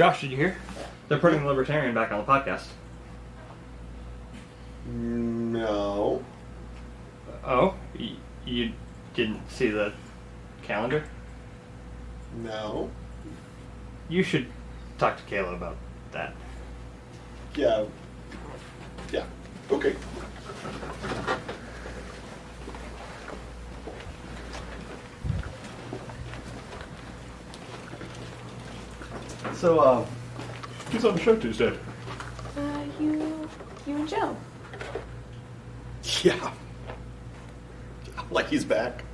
Josh, did you hear? They're putting the Libertarian back on the podcast. No. Oh? You didn't see the calendar? No. You should talk to Kayla about that. Yeah. Yeah. Okay. So, who's on the show Tuesday? You and Joe. Yeah. Like he's back.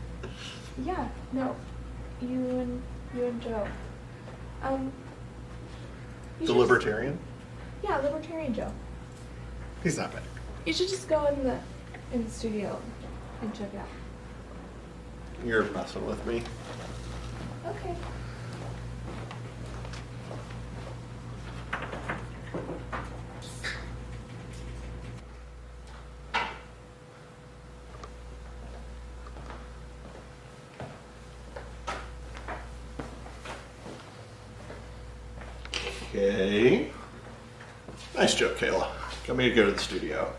Yeah, no. You and Joe. The Libertarian? Yeah, Libertarian Joe. He's not back. You should just go in the studio and check it out. You're messing with me. Okay. Okay. Nice joke, Kayla. Got me to go to the studio.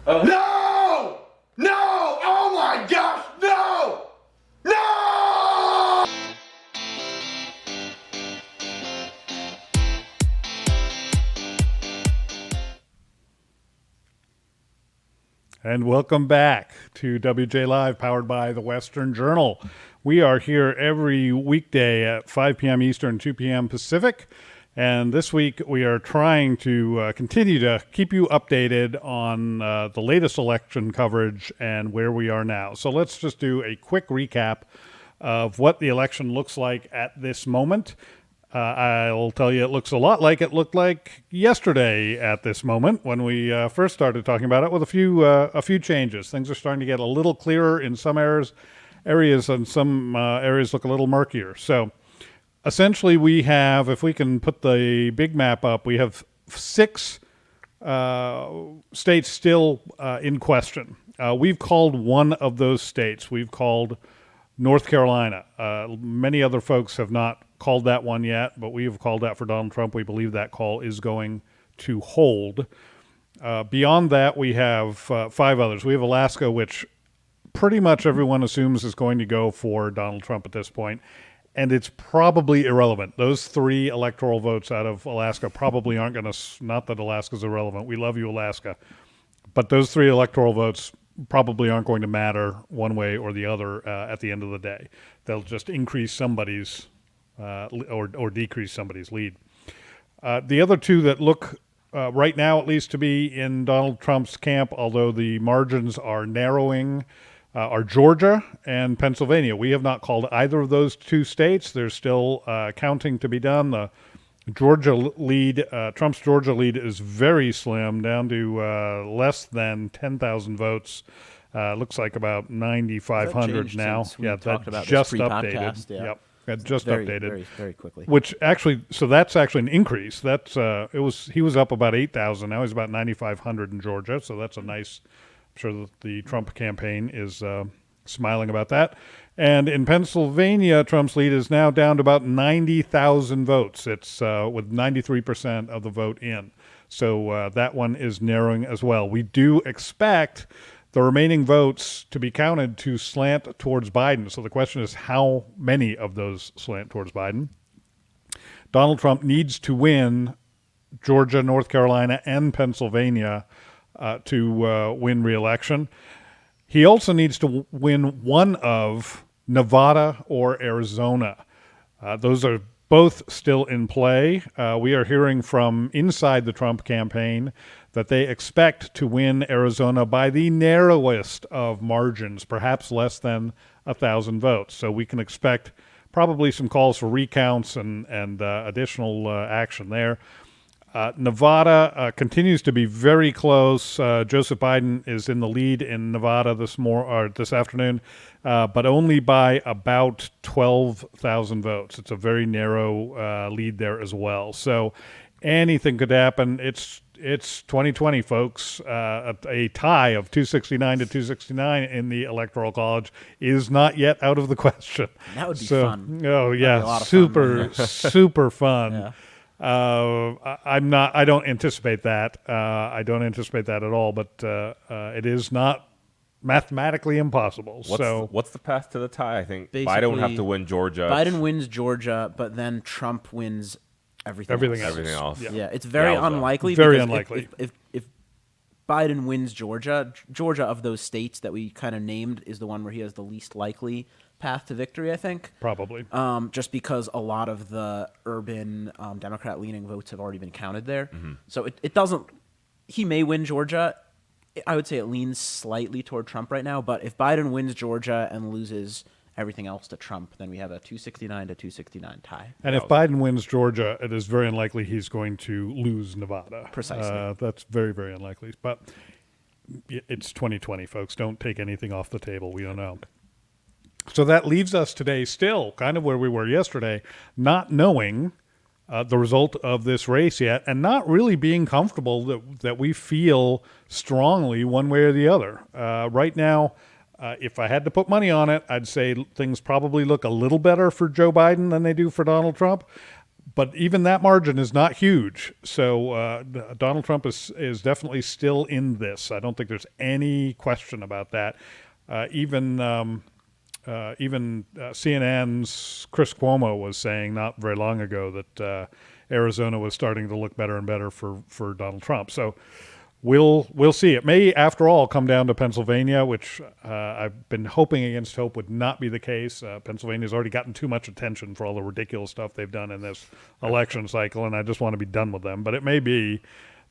No! No! Oh my gosh! No! No! And welcome back to WJ Live, powered by the Western Journal. We are here every weekday at 5 p.m. Eastern, 2 p.m. Pacific. And this week we are trying to continue to keep you updated on the latest election coverage and where we are now. So let's just do a quick recap of what the election looks like at this moment. I'll tell you, it looks a lot like it looked like yesterday at this moment when we first started talking about it, with a few changes. Things are starting to get a little clearer in some areas, and some areas look a little murkier. So essentially we have, if we can put the big map up, we have 6 states still in question. We've called one of those states. We've called North Carolina. Many other folks have not called that one yet, but we have called that for Donald Trump. We believe that call is going to hold. Beyond that, we have 5 others. We have Alaska, which pretty much everyone assumes is going to go for Donald Trump at this point, and it's probably irrelevant. Those 3 electoral votes out of Alaska probably aren't going to, not that Alaska's irrelevant. We love you, Alaska. But those 3 electoral votes probably aren't going to matter one way or the other at the end of the day. They'll just increase somebody's or decrease somebody's lead. The other 2 that look right now, at least, to be in Donald Trump's camp, although the margins are narrowing, are Georgia and Pennsylvania. We have not called either of those 2 states. There's still counting to be done. The Georgia lead, Trump's Georgia lead, is very slim, down to less than 10,000 votes. Looks like about 9,500 now. Yeah, that about just updated. Yeah. Yep. Just updated very quickly. Which actually, so that's actually an increase. That's he was up about 8,000. Now he's about 9,500 in Georgia. So that's a nice. I'm sure that the Trump campaign is smiling about that. And in Pennsylvania, Trump's lead is now down to about 90,000 votes. It's with 93% of the vote in. So that one is narrowing as well. We do expect the remaining votes to be counted to slant towards Biden. So the question is, how many of those slant towards Biden? Donald Trump needs to win Georgia, North Carolina, and Pennsylvania to win re-election. He also needs to win one of Nevada or Arizona. Those are both still in play. We are hearing from inside the Trump campaign that they expect to win Arizona by the narrowest of margins, perhaps less than 1,000 votes. So we can expect probably some calls for recounts and additional action there. Nevada continues to be very close. Joseph Biden is in the lead in Nevada this afternoon, but only by about 12,000 votes. It's a very narrow lead there as well. So anything could happen. it's 2020, folks. A tie of 269 to 269 in the Electoral College is not yet out of the question. That would be fun. Oh, That'd be yeah. a lot of Super, fun. super fun. Yeah. I don't anticipate that. I don't anticipate that at all, but it is not mathematically impossible. What's the path to the tie? I think Basically, Biden would have to win Georgia. Biden wins Georgia, but then Trump wins everything else. Yeah, it's very unlikely. Very because unlikely. If Biden wins Georgia of those states that we kind of named is the one where he has the least likely path to victory, I think. Probably. Just because a lot of the urban Democrat-leaning votes have already been counted there. So it doesn't – he may win Georgia. I would say it leans slightly toward Trump right now. But if Biden wins Georgia and loses everything else to Trump, then we have a 269 to 269 tie. And if Biden wins Georgia, it is very unlikely he's going to lose Nevada. Precisely. That's very, very unlikely. But it's 2020, folks. Don't take anything off the table. We don't know. So that leaves us today still kind of where we were yesterday, not knowing the result of this race yet and not really being comfortable that we feel strongly one way or the other. Right now, if I had to put money on it, I'd say things probably look a little better for Joe Biden than they do for Donald Trump. But even that margin is not huge. So Donald Trump is definitely still in this. I don't think there's any question about that. Even CNN's Chris Cuomo was saying not very long ago that Arizona was starting to look better and better for Donald Trump. So we'll see. It may, after all, come down to Pennsylvania, which I've been hoping against hope would not be the case. Pennsylvania's already gotten too much attention for all the ridiculous stuff they've done in this election cycle, and I just want to be done with them. But it may be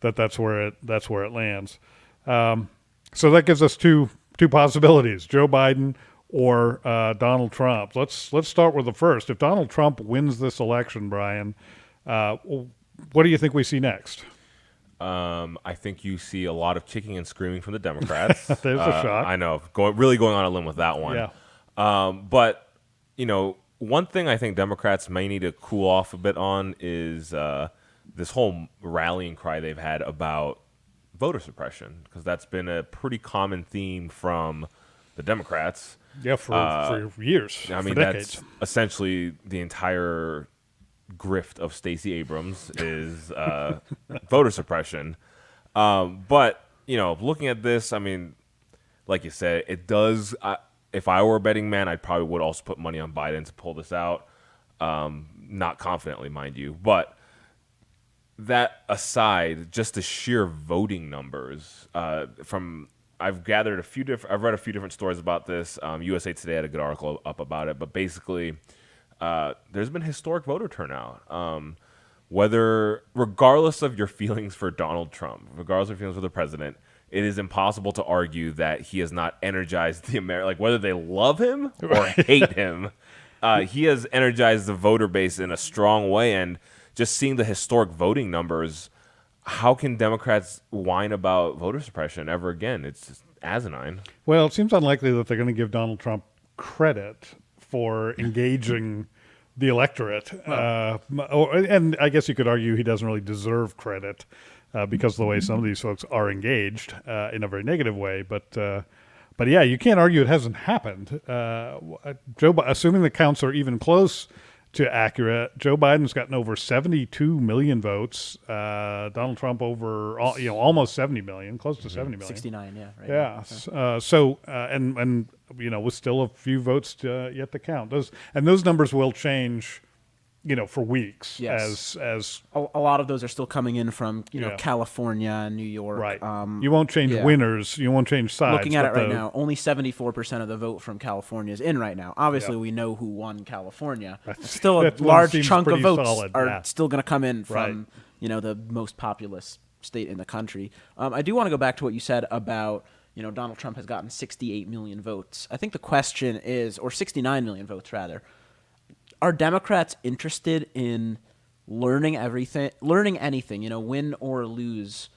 that's where it lands. So that gives us two possibilities: Joe Biden or Donald Trump. Let's start with the first. If Donald Trump wins this election, Brian, what do you think we see next? I think you see a lot of kicking and screaming from the Democrats. There's a shock. I know, really going on a limb with that one. Yeah. But one thing I think Democrats may need to cool off a bit on is this whole rallying cry they've had about voter suppression, because that's been a pretty common theme from the Democrats. Yeah, for years. I mean, that's essentially the entire grift of Stacey Abrams is voter suppression. But, looking at this, I mean, like you said, it does. If I were a betting man, I probably would also put money on Biden to pull this out. Not confidently, mind you. But that aside, just the sheer voting numbers I've read a few different stories about this. USA Today had a good article up about it, but basically, there's been historic voter turnout. Regardless of your feelings for Donald Trump, regardless of your feelings for the president, it is impossible to argue that he has not energized the whether they love him or hate him, he has energized the voter base in a strong way. And just seeing the historic voting numbers, how can Democrats whine about voter suppression ever again? It's just asinine. Well, it seems unlikely that they're going to give Donald Trump credit for engaging the electorate. And I guess you could argue he doesn't really deserve credit because of the way some of these folks are engaged in a very negative way. But yeah, you can't argue it hasn't happened. Assuming the counts are even close to accurate, Joe Biden's gotten over 72 million votes. Donald Trump over almost 70 million, close to 70 million. 69, yeah. Right. Yeah. And with still a few votes yet to count. Those numbers will change, for weeks. Yes. As a lot of those are still coming in from California and New York. Right. You won't change winners. You won't change sides. Looking at it right now, only 74% of the vote from California is in right now. Obviously, we know who won California. Still, a large chunk of votes are still going to come in from the most populous state in the country. I do want to go back to what you said about Donald Trump has gotten 68 million votes. I think the question is, or 69 million votes rather. Are Democrats interested in learning anything, win or lose,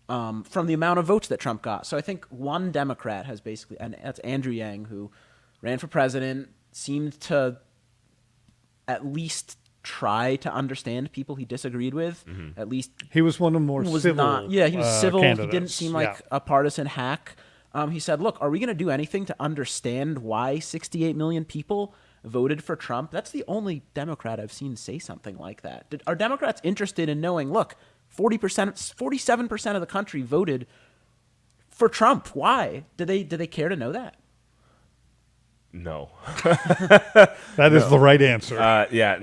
from the amount of votes that Trump got? So I think one Democrat has basically, and that's Andrew Yang, who ran for president, seemed to at least try to understand people he disagreed with. At least he was one of the more civil. He was civil. Candidates. He didn't seem like a partisan hack. He said, "Look, are we going to do anything to understand why 68 million people voted for Trump?" That's the only Democrat I've seen say something like that. Are Democrats interested in knowing? Look, 47% of the country voted for Trump. Why? Do they care to know that? No. That is the right answer.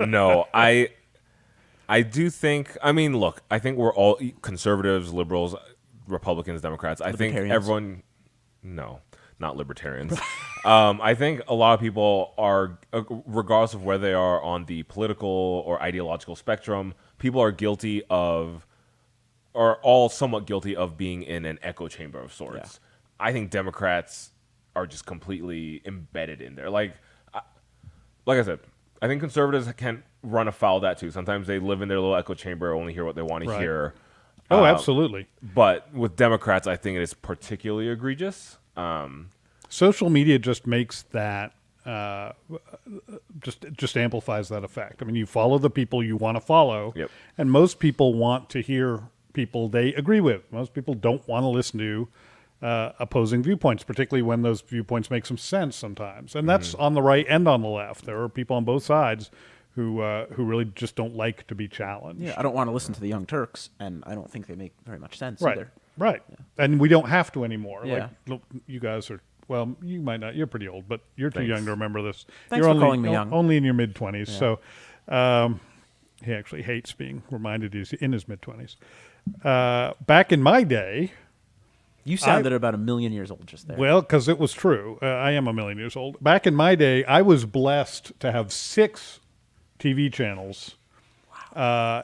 No. I do think, I mean, look, I think we're all conservatives, liberals, Republicans, Democrats. I think everyone, no, not libertarians. I think a lot of people are, regardless of where they are on the political or ideological spectrum, people are guilty of, or all somewhat guilty of being in an echo chamber of sorts. Yeah. I think Democrats are just completely embedded in there. Like I said, I think conservatives can run afoul of that too. Sometimes they live in their little echo chamber, only hear what they want to hear. Oh, absolutely. But with Democrats, I think it is particularly egregious. Social media just makes that, just amplifies that effect. I mean, you follow the people you want to follow, and most people want to hear people they agree with. Most people don't want to listen to opposing viewpoints, particularly when those viewpoints make some sense sometimes. And that's on the right and on the left. There are people on both sides who really just don't like to be challenged. Yeah, I don't want to listen to the Young Turks, and I don't think they make very much sense either. Right. Yeah. And we don't have to anymore. Yeah. Like, look, you guys are, well, you might not. You're pretty old, but you're too young to remember this. Thanks you're for calling me young. Only in your mid-20s. Yeah. So he actually hates being reminded he's in his mid-20s. Back in my day... You sounded about 1 million years old just there. Well, because it was true. I am 1 million years old. Back in my day, I was blessed to have 6 TV channels. Wow.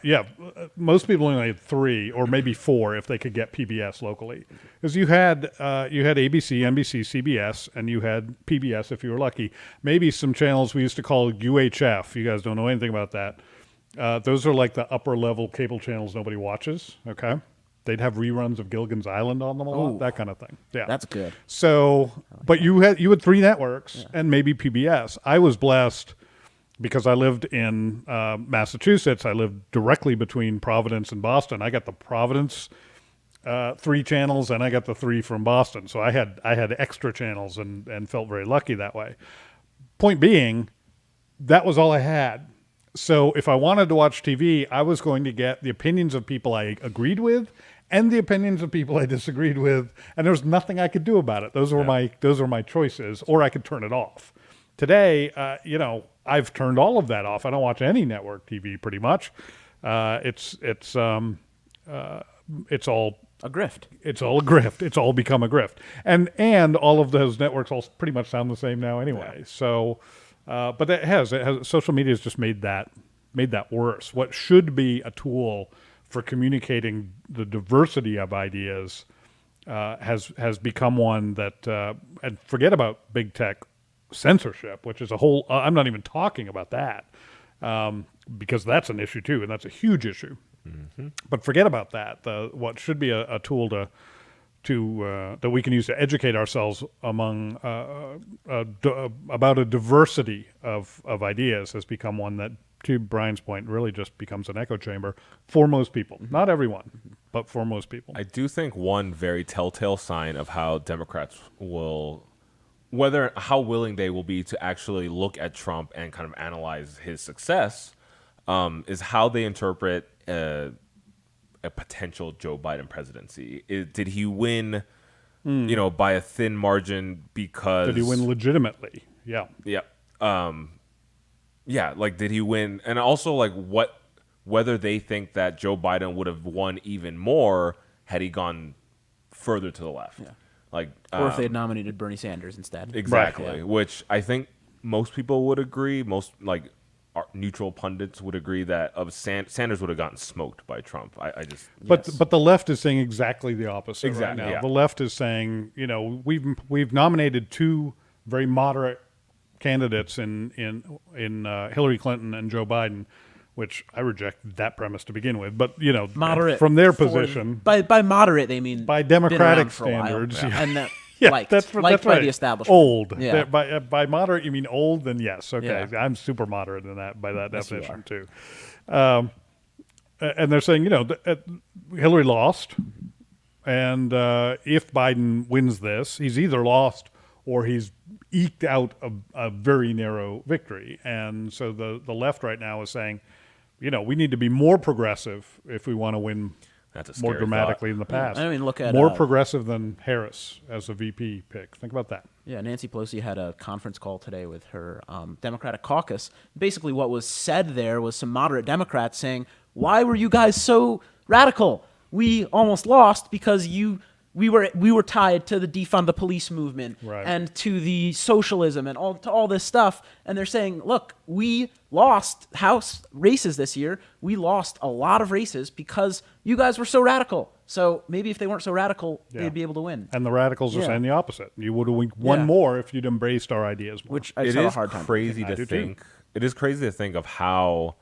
Most people only had 3 or maybe 4 if they could get PBS locally. Because you had ABC, NBC, CBS, and you had PBS if you were lucky. Maybe some channels we used to call UHF. You guys don't know anything about that. Those are like the upper-level cable channels nobody watches, okay? They'd have reruns of Gilligan's Island on them a lot, that kind of thing. Yeah, that's good. So, but you had 3 networks and maybe PBS. I was blessed because I lived in Massachusetts. I lived directly between Providence and Boston. I got the Providence 3 channels, and I got the 3 from Boston. So I had extra channels and felt very lucky that way. Point being, that was all I had. So if I wanted to watch TV, I was going to get the opinions of people I agreed with and the opinions of people I disagreed with, and there was nothing I could do about it. Those were my choices, or I could turn it off. Today, I've turned all of that off. I don't watch any network TV pretty much. It's all a grift. It's all a grift. It's all become a grift, and all of those networks all pretty much sound the same now anyway. Yeah. So. But it has social media has just made that worse. What should be a tool for communicating the diversity of ideas has become one that and forget about big tech censorship, which is a whole. I'm not even talking about that because that's an issue too, and that's a huge issue. Mm-hmm. But forget about that. What should be a tool to that we can use to educate ourselves among about a diversity of ideas has become one that, to Brian's point, really just becomes an echo chamber for most people. Not everyone, but for most people. I do think one very telltale sign of how Democrats will, how willing they will be to actually look at Trump and kind of analyze his success, is how they interpret a potential Joe Biden presidency. Did he win, by a thin margin because... Did he win legitimately? Yeah. Yeah. Like, did he win? And also, like, whether they think that Joe Biden would have won even more had he gone further to the left. Yeah. Like, or if they had nominated Bernie Sanders instead. Exactly. Right, yeah. Which I think most people would agree. Most, like, neutral pundits would agree that Sanders would have gotten smoked by Trump. But the left is saying exactly the opposite right now. Yeah. The left is saying, we've nominated 2 very moderate candidates in Hillary Clinton and Joe Biden, which I reject that premise to begin with. But moderate from their position, by moderate they mean by democratic standards, and liked. That's Liked that's by right. the establishment. Old. Yeah. By moderate, you mean old? Then yes. Okay, Yeah. I'm super moderate in that by that Yes, you definition are. too. And they're saying, Hillary lost, and if Biden wins this, he's either lost or he's eked out a very narrow victory. And so the left right now is saying, we need to be more progressive if we want to win That's a more scary dramatically thought. in the past. I mean, look at more progressive than Harris as a VP pick. Think about that. Yeah, Nancy Pelosi had a conference call today with her Democratic caucus. Basically, what was said there was some moderate Democrats saying, "Why were you guys so radical? We almost lost because we were tied to the defund the police movement Right. and to the socialism and all this stuff." And they're saying, "Look, we lost House races this year. We lost a lot of races because you guys were so radical. So maybe if they weren't so radical, they'd be able to win." And the radicals are Yeah. saying the opposite. You would have won Yeah. more if you'd embraced our ideas more. Which I It just have a is hard time. crazy I to do think. It is crazy to think of how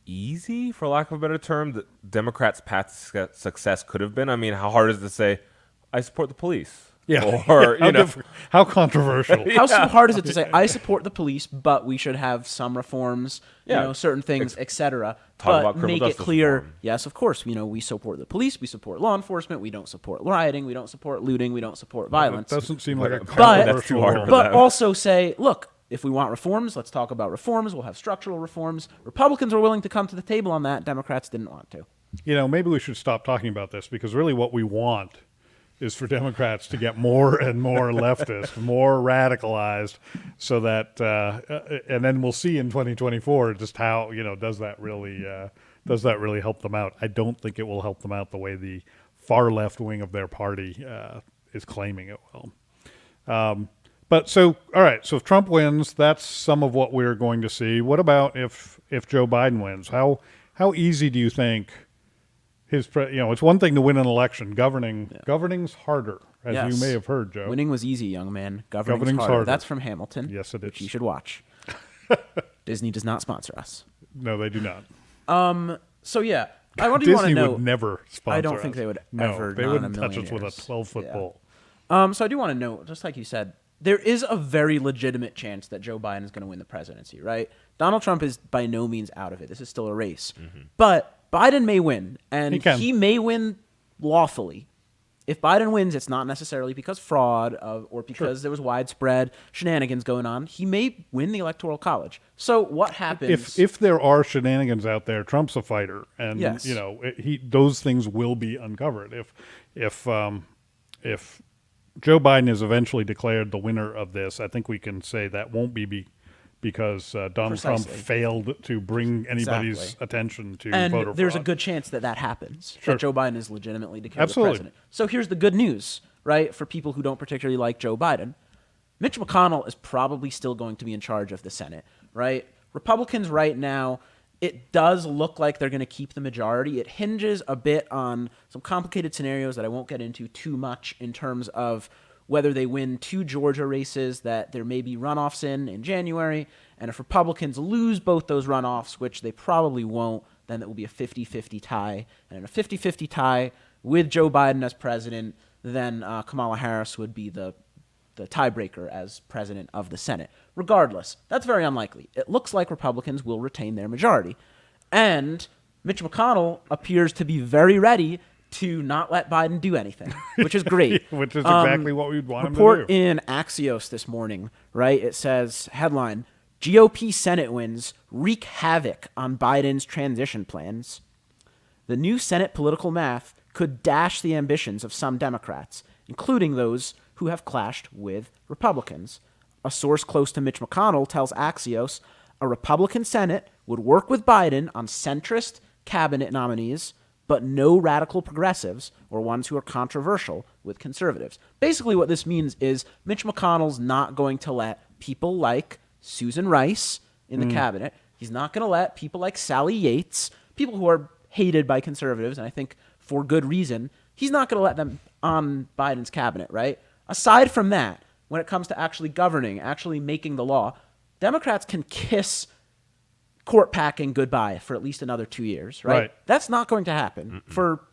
easy, for lack of a better term, the Democrats' path to success could have been. I mean, how hard is it to say, "I support the police"? Yeah. Or how controversial. How hard is it to say, "I support the police, but we should have some reforms, Yeah. certain things, etc." Talk about But criminal make it justice clear, reform. yes, of course, we support the police, we support law enforcement, we don't support rioting, we don't support looting, we don't support violence. It doesn't seem like a But controversial that's too hard role. for But them. also say, look, if we want reforms, let's talk about reforms. We'll have structural reforms. Republicans were willing to come to the table on that. Democrats didn't want to. Maybe we should stop talking about this because really what we want is for Democrats to get more and more leftist, more radicalized, so that, and then we'll see in 2024 just how does that really help them out? I don't think it will help them out the way the far left wing of their party is claiming it will. But all right. So if Trump wins, that's some of what we're going to see. What about if Joe Biden wins? How easy do you think? It's one thing to win an election. Governing's harder, as Yes. you may have heard, Joe. Winning was easy, young man. Governing's Governing's harder. harder. That's from Hamilton. Yes, it which is. you should watch. Disney does not sponsor us. No, they do not. So yeah, I do want to Disney know. would never sponsor I don't think us. they would No, ever. they not in wouldn't a touch million us with a years. 12-foot Yeah. pole. So I do want to know, just like you said, there is a very legitimate chance that Joe Biden is going to win the presidency, right? Donald Trump is by no means out of it. This is still a race. But Biden may win, and He can. he may win lawfully. If Biden wins, it's not necessarily because fraud or because there was widespread shenanigans going on. He may win the Electoral College. So what happens? If there are shenanigans out there, Trump's a fighter, and Yes. those things will be uncovered. If Joe Biden is eventually declared the winner of this, I think we can say that won't be because Donald Trump Precisely. failed to bring anybody's Exactly. attention to And voter there's a fraud. good chance that happens, Sure. that Joe Biden is legitimately declared Absolutely. the president. So here's the good news, right, for people who don't particularly like Joe Biden. Mitch McConnell is probably still going to be in charge of the Senate, right? Republicans right now, it does look like they're going to keep the majority. It hinges a bit on some complicated scenarios that I won't get into too much in terms of whether they win 2 Georgia races that there may be runoffs in January, and if Republicans lose both those runoffs, which they probably won't, then it will be a 50-50 tie. And in a 50-50 tie with Joe Biden as president, then Kamala Harris would be the tiebreaker as president of the Senate. Regardless, that's very unlikely. It looks like Republicans will retain their majority. And Mitch McConnell appears to be very ready to not let Biden do anything, which is great. Which is exactly what we'd want him to Report do. in Axios this morning, right? It says, headline, GOP Senate wins wreak havoc on Biden's transition plans. The new Senate political math could dash the ambitions of some Democrats, including those who have clashed with Republicans. A source close to Mitch McConnell tells Axios a Republican Senate would work with Biden on centrist cabinet nominees, but no radical progressives or ones who are controversial with conservatives. Basically what this means is Mitch McConnell's not going to let people like Susan Rice in the cabinet. He's not going to let people like Sally Yates, people who are hated by conservatives, and I think for good reason, he's not going to let them on Biden's cabinet, right? Aside from that, when it comes to actually governing, actually making the law, Democrats can kiss court packing goodbye for at least another 2 years, right? Right. That's not going to happen for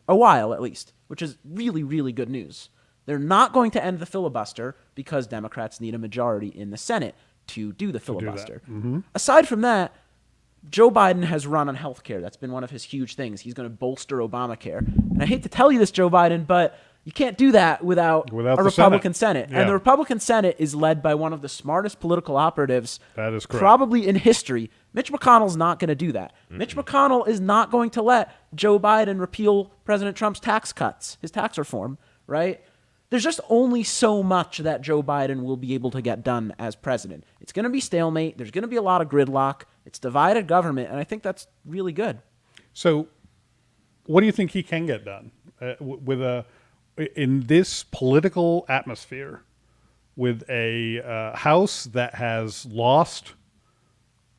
a while at least, which is really, really good news. They're not going to end the filibuster because Democrats need a majority in the Senate to do the filibuster. Aside from that, Joe Biden has run on health care. That's been one of his huge things. He's going to bolster Obamacare. And I hate to tell you this, Joe Biden, but you can't do that without a Republican Senate. Yeah. And the Republican Senate is led by one of the smartest political operatives that is correct. Probably in history. Mitch McConnell's not going to do that. Mitch McConnell is not going to let Joe Biden repeal President Trump's tax cuts, his tax reform, right? There's just only so much that Joe Biden will be able to get done as president. It's going to be stalemate. There's going to be a lot of gridlock. It's divided government, and I think that's really good. So what do you think he can get done in this political atmosphere with a House that has lost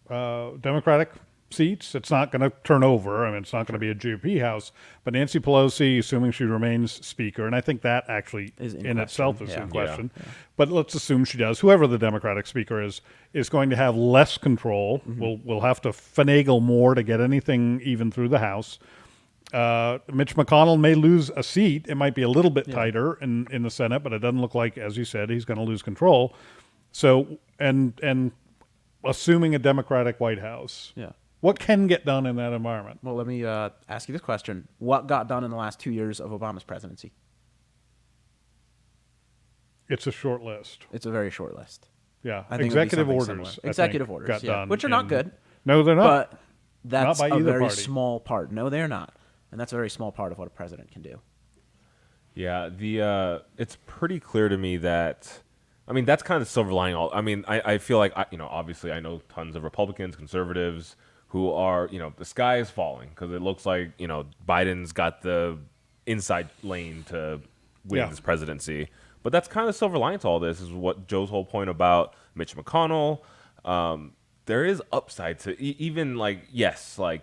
Democratic seats? It's not going to turn over. I mean, it's not going to be a GOP House. But Nancy Pelosi, assuming she remains Speaker, and I think that actually in itself is in question. Yeah. But let's assume she does. Whoever the Democratic Speaker is going to have less control. We'll have to finagle more to get anything even through the House. Mitch McConnell may lose a seat. It might be a little bit tighter in the Senate, but it doesn't look like, as you said, he's going to lose control. So, and assuming a Democratic White House, what can get done in that environment? Well, let me ask you this question. What got done in the last 2 years of Obama's presidency? It's a short list. It's a very short list. Yeah, I think executive orders. Executive orders, got done which are not good. No, they're not. But that's not by a either very party. small part. No, they're not. And that's a very small part of what a president can do. Yeah, it's pretty clear to me that, I mean, that's kind of silver lining. I feel like, obviously I know tons of Republicans, conservatives who are, the sky is falling because it looks like, Biden's got the inside lane to win this presidency. But that's kind of silver lining to all this is what Joe's whole point about Mitch McConnell. There is upside to even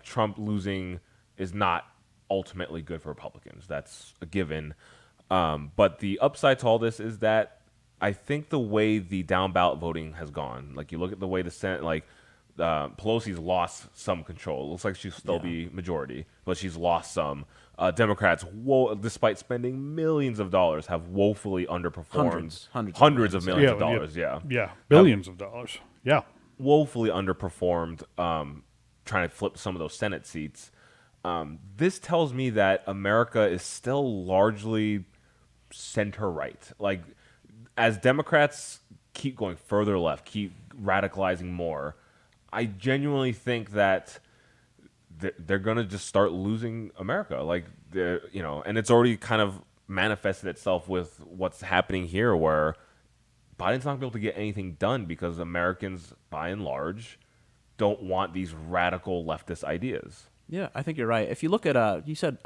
Trump losing is not ultimately good for Republicans. That's a given. But the upside to all this is that I think the way the down ballot voting has gone, like you look at the way the Senate, Pelosi's lost some control. It looks like she'll still be majority, but she's lost some. Democrats, despite spending millions of dollars, have woefully underperformed. Hundreds of millions of dollars. Yeah, billions of dollars. Yeah. Woefully underperformed trying to flip some of those Senate seats. This tells me that America is still largely center-right. Like, as Democrats keep going further left, keep radicalizing more, I genuinely think that they're going to just start losing America. And it's already kind of manifested itself with what's happening here where Biden's not going to be able to get anything done because Americans, by and large, don't want these radical leftist ideas. Yeah, I think you're right. If you look at, you said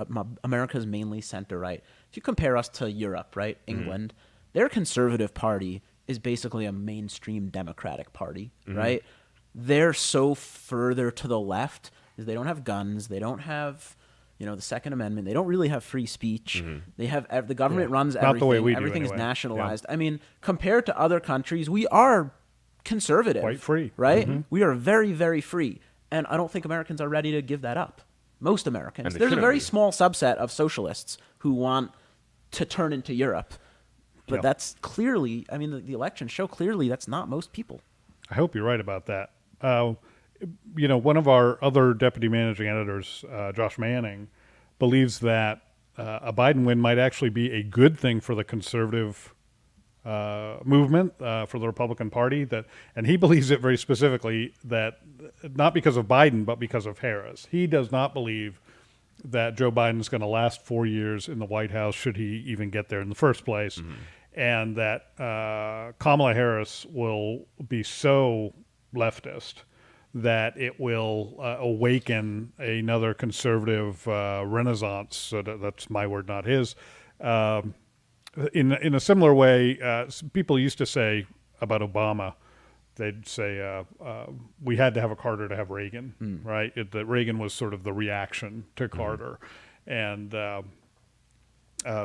America's mainly center-right. If you compare us to Europe, right, England, their conservative party is basically a mainstream Democratic party, right? They're so further to the left is they don't have guns, they don't have, the Second Amendment, they don't really have free speech. They have the government runs everything. Not the way we do, everything anyway. Is nationalized. I mean, compared to other countries, we are conservative, quite free, right? We are very, very free. And I don't think Americans are ready to give that up. Most Americans. There's a very small subset of socialists who want to turn into Europe. But that's clearly, the elections show clearly that's not most people. I hope you're right about that. One of our other deputy managing editors, Josh Manning, believes that a Biden win might actually be a good thing for the conservative movement, for the Republican Party, and he believes it very specifically that not because of Biden, but because of Harris. He does not believe that Joe Biden is going to last 4 years in the White House, should he even get there in the first place, and that Kamala Harris will be so leftist that it will awaken another conservative renaissance. So that's my word, not his. In a similar way, people used to say about Obama, they'd say we had to have a Carter to have Reagan, right? That Reagan was sort of the reaction to Carter, and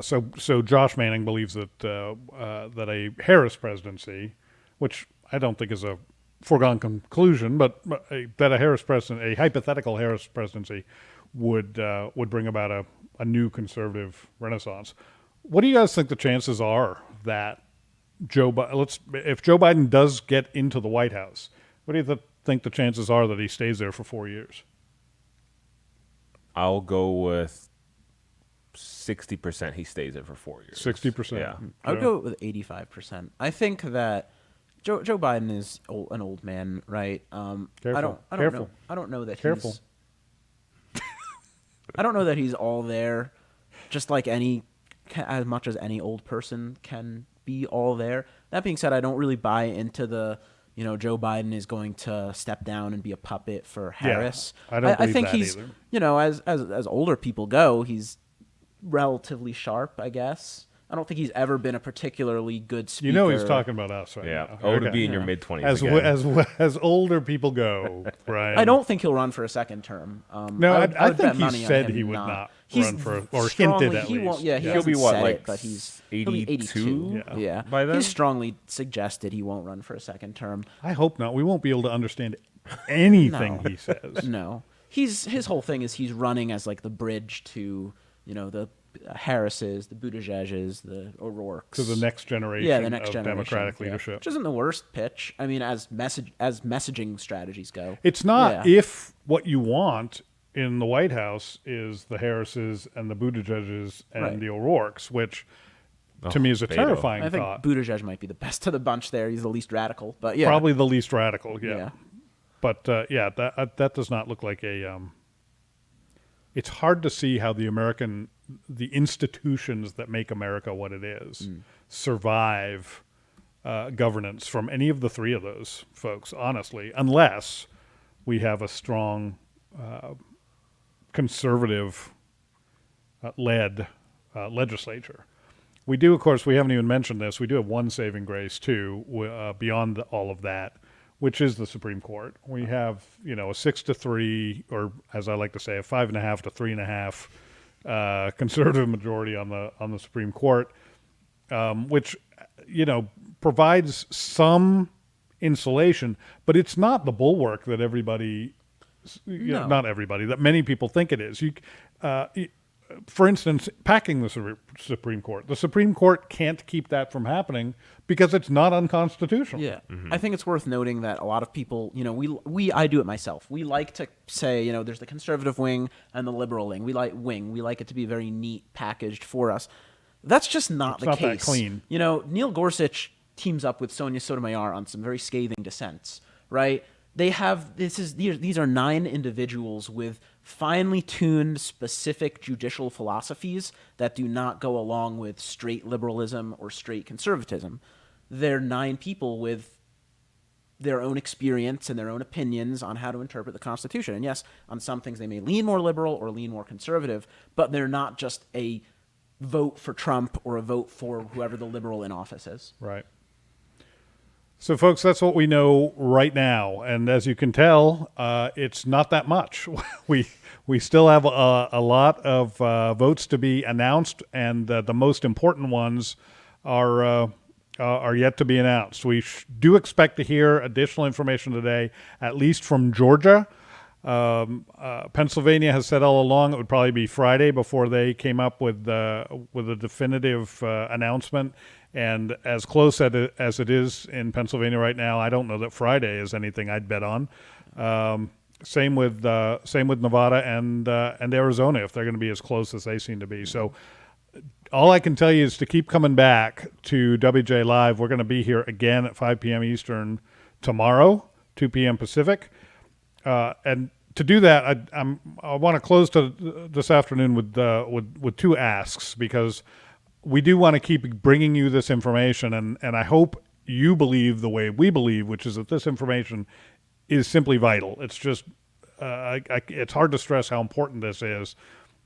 so Josh Manning believes that that a Harris presidency, which I don't think is a foregone conclusion, but that a hypothetical Harris presidency would bring about a new conservative renaissance. What do you guys think the chances are that if Joe Biden does get into the White House, what do you think the chances are that he stays there for 4 years? I'll go with 60% he stays there for 4 years. 60%. Yeah. I would go with 85%. I think that Joe Biden is an old man, right? Careful. I don't know. I don't know that Careful. he's. I don't know that he's all there, just like as much as any old person can be all there. That being said, I don't really buy into the, Joe Biden is going to step down and be a puppet for Harris. Yeah, I don't believe think that he's, either. As older people go, he's relatively sharp, I guess. I don't think he's ever been a particularly good speaker. He's talking about us right now. Oh, to be in your mid-20s as older people go, right? I don't think he'll run for a second term. No, I think he said he would not run for, or hinted at least. Won't, yeah, he he'll be said like it, but he'll be 82? Yeah. By then? He's strongly suggested he won't run for a second term. I hope not. We won't be able to understand anything he says. No. His whole thing is he's running as like the bridge to, the Harris's, the Buttigieg's, the O'Rourke's. To the next generation of Democratic yeah. leadership. Which isn't the worst pitch. I mean, as messaging strategies go. It's not if what you want in the White House is the Harris's and the Buttigieg's and the O'Rourke's, which to me is a terrifying I think thought. Buttigieg might be the best of the bunch there. He's the least radical, but yeah. Probably the least radical, yeah. But that does not look like a... it's hard to see how the institutions that make America what it is survive governance from any of the three of those folks, honestly, unless we have a strong conservative-led legislature. We do, of course, we haven't even mentioned this, we do have one saving grace, too, beyond all of that, which is the Supreme Court. We have, a 6-3, or as I like to say, a 5.5 to 3.5 conservative majority on the Supreme Court, which provides some insulation, but it's not the bulwark that everybody, not everybody, that many people think it is. For instance, packing the Supreme Court. The Supreme Court can't keep that from happening because it's not unconstitutional. Yeah. I think it's worth noting that a lot of people, I do it myself. We like to say, there's the conservative wing and the liberal wing. We like it to be very neat packaged for us. That's just not the case. It's not that clean. Neil Gorsuch teams up with Sonia Sotomayor on some very scathing dissents, right? These are 9 individuals with finely tuned specific judicial philosophies that do not go along with straight liberalism or straight conservatism. They're 9 people with their own experience and their own opinions on how to interpret the Constitution. And yes, on some things they may lean more liberal or lean more conservative, but they're not just a vote for Trump or a vote for whoever the liberal in office is. Right. So, folks, that's what we know right now, and as you can tell, it's not that much. We still have a lot of votes to be announced, and the most important ones are yet to be announced. We do expect to hear additional information today, at least from Georgia. Pennsylvania has said all along it would probably be Friday before they came up with a definitive announcement. And as close as it is in Pennsylvania right now, I don't know that Friday is anything I'd bet on. Same with Nevada and Arizona, if they're going to be as close as they seem to be. So all I can tell you is to keep coming back to WJ Live. We're going to be here again at 5 p.m. Eastern tomorrow, 2 p.m. Pacific. And to do that, I want to close this afternoon with 2 asks, because we do want to keep bringing you this information, and I hope you believe the way we believe, which is that this information is simply vital. It's just it's hard to stress how important this is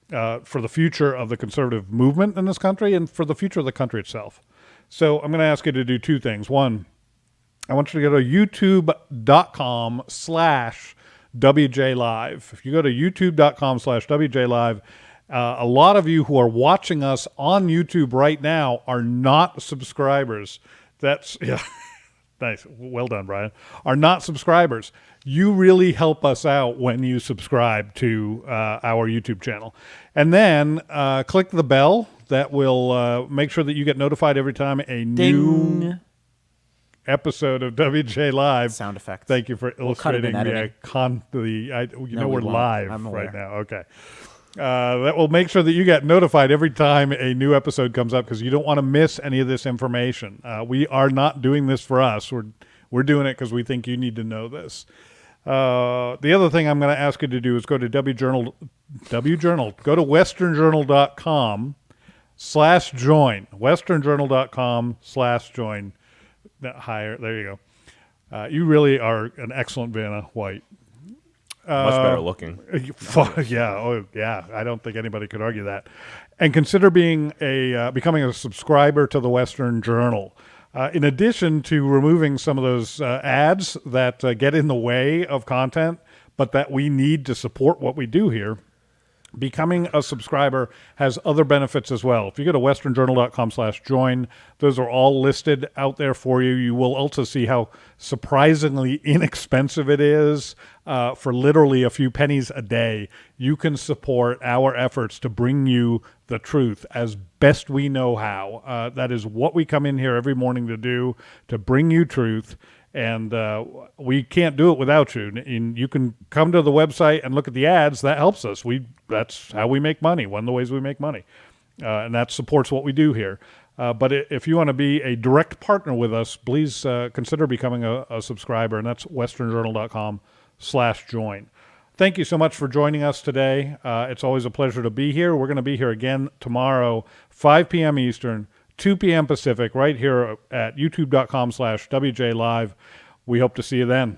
for the future of the conservative movement in this country and for the future of the country itself. So I'm going to ask you to do 2 things. One, I want you to go to youtube.com/WJLive. If you go to youtube.com/WJLive, a lot of you who are watching us on YouTube right now are not subscribers. That's nice. Well done, Brian. Are not subscribers. You really help us out when you subscribe to our YouTube channel. And then click the bell, that will make sure that you get notified every time a new episode of WJ Live. Sound effects. Thank you for illustrating we're live right now. Okay. That will make sure that you get notified every time a new episode comes up, because you don't want to miss any of this information. We are not doing this for us. We're doing it because we think you need to know this. The other thing I'm going to ask you to do is go to WJournal, go to westernjournal.com/join, westernjournal.com/join. Higher, there you go. You really are an excellent Vanna White. Much better looking. Yeah. I don't think anybody could argue that. And consider becoming a subscriber to the Western Journal. In addition to removing some of those ads that get in the way of content, but that we need to support what we do here, becoming a subscriber has other benefits as well. If you go to westernjournal.com/join, those are all listed out there for you. You will also see how surprisingly inexpensive it is. For literally a few pennies a day, you can support our efforts to bring you the truth as best we know how. That is what we come in here every morning to do, to bring you truth. And we can't do it without you. And you can come to the website and look at the ads. That helps us. That's how we make money, one of the ways we make money. And that supports what we do here. But if you want to be a direct partner with us, please consider becoming a subscriber. And that's westernjournal.com/join. Thank you so much for joining us today. It's always a pleasure to be here. We're going to be here again tomorrow, 5 p.m. Eastern, 2 p.m. Pacific, right here at youtube.com/WJ Live. We hope to see you then.